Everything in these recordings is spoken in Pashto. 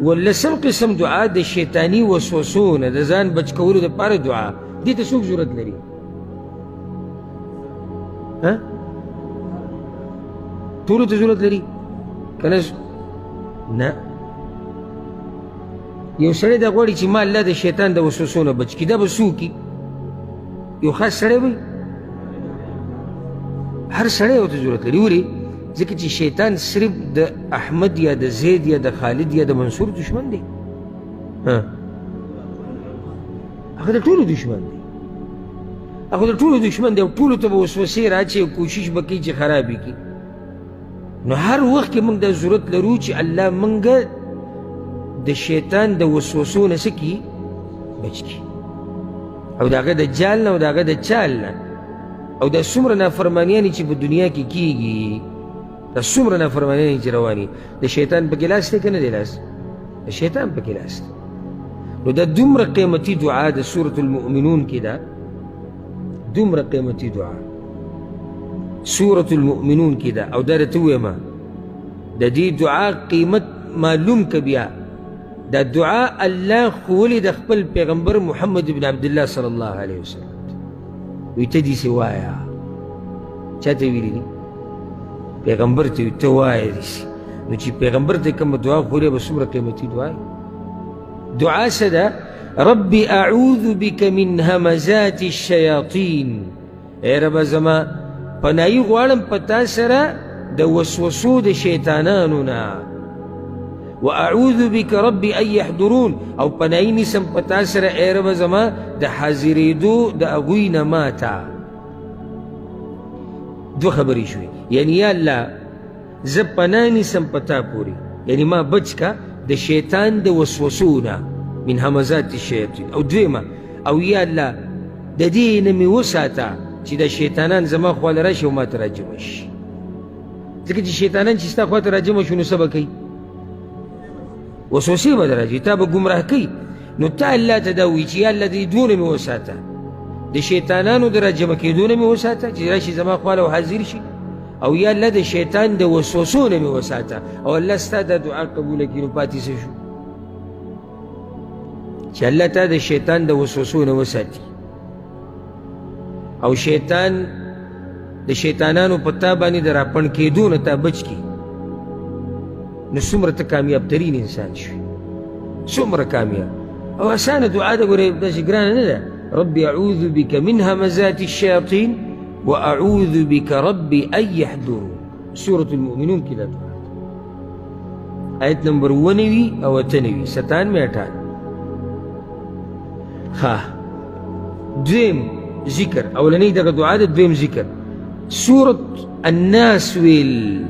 ولسم قسم دعا د شیطانی وسوسو نه د ځان بچ کولو دپاره دعا دې ته څوک ضرورت لري؟ ټولو ته ضرورت لري که نه یو سړی دا غواړي چې ما الله د شیطان د وسوسو نه بچ کړي دا به څه وکړي؟ یو خاص سړی وي؟ هر سړی ورته ضرورت لري ولې؟ ځکه چې شیطان صرف د احمد یا د زید یا د خالد یا د منصور دشمن دی هغه د ټولو دشمن دی هغه د ټولو دشمن دی او ټولو ته به وسوسې راچي او کوشش به کوي چې خراب یې کړي نو هر وخت کې موږ دا ضرورت لرو چې الله موږ د شیطان د وسوسو نه څه کړي؟ بچ کړي او د هغه د جال نه او د هغه د چال نه او دا څومره نافرمانیانې چې په دنیا کې کېږي دا څومره نافرمانیانې چې رواني د شیطان پکې لاس دی که نه دی لاس؟ د شیطان پکې لاس دی نو دا دومره قیمتي دعا د سورة المؤمنون کې ده دومره قیمتي دعا سورة المؤمنون کې ده او دا درته ووایم د دې دعا قیمت معلوم که بیا دا دعا الله ښوولې د خپل پیغمبر محمد بن عبدالله صلی الله علیه وسلم وی ته داسې وایه چا ته ویلي دي؟ پیغمبر ته وي ته وایه داسې نو چې پیغمبر ته کومه دعا ښوولې به څومره قیمتي دعا دعا څه ده؟ رب اعوذ بک من همزات الشیاطین ای ربه زما پناهي غواړم په تا سره د وسوسو د شیطانانو نه واعوذ بک رب ان یحضرون او پناهي نیسم په تا سره ای ربه زما د حاضرېدو د هغوی نه ماته دوه خبرې شوې یعنی یا الله زه پناه نیسم په تا پورې یعنی ما بچ کا د شیطان د وسوسو نه من همزات الشیاطین او دویمه او یا الله د دې نه مې وساته چې د شیطانان زما خواله راشي او ما ته راجمع شي ځکه چې شیطانان چې ستا خوا ته راجمع شو نو څه به کوي؟ وسوسې به در راځي تا به ګمراه کوي نو تا الله ته دا وایي چې یا الله د دې دوه نه مې وساته د شیطانانو د راجمع کېدو نه مې وساته چې راشي زما خواله او حاضر شي او یا الله د شیطان د وسوسو نه مې وساته او الله ستا دا دعا قبوله کړي نو پاتې څه شو؟ چې الله تا د شیطان د وسوسو نه وساتي او شیطان د شیطانانو په تا باندې د راپڼ کېدو نه تا بچ کړي نو څومره ته کامیاب ترین انسان شوي څومره کامیاب او اسانه دعا ده ګورې داسې ګرانه نه ده رب اعوذ بک من همزات الشیاطین واعوذ بک رب ان یحضرون سورة المؤمنون کې دا دعا آیت نمبر 90 او 98 97 ها دویم ذکر اولنی دغه دعا ده دویم ذکر سورة الناس ویل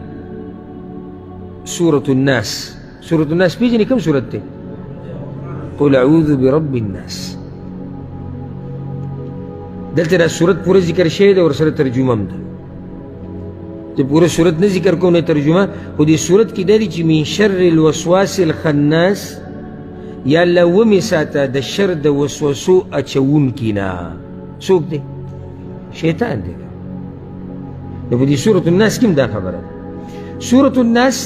سورة الناس سورة الناس پیژنې کوم سورت دی؟ قل اعوذ برب الناس دلته دا سورت پوره ذکر شوی دی ورسره ترجمه هم ده ته پوره سورت نه ذکر کوم نه ترجمه خو دې سورت کې دا دی چې من شر الوسواس الخناس یا الله ومې ساته د شر د وسوسو اچوونکي نه څوک دی؟ شیطان دی نو په دې سورة الناس کې هم دا خبره ده سورة الناس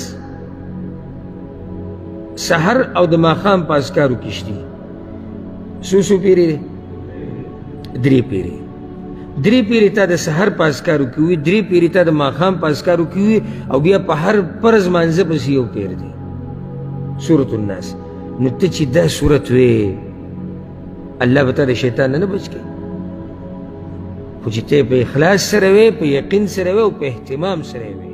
سحر او د ماښام په اذکارو کې شته څو پیرې دی؟ 3 پیرې 3 پیرې تا د سحر په اذکارو کې وي 3 پیرې تا د ماښام په اذکارو کې وي او بیا په هر فرض مانځه پسې یو پیر دی سورة الناس نو ته چې دا سورت وې الله به تا د شیطان نه بچ کړي خو چې ته په اخلاص سره وې په یقین سره وې او په اهتمام سره وې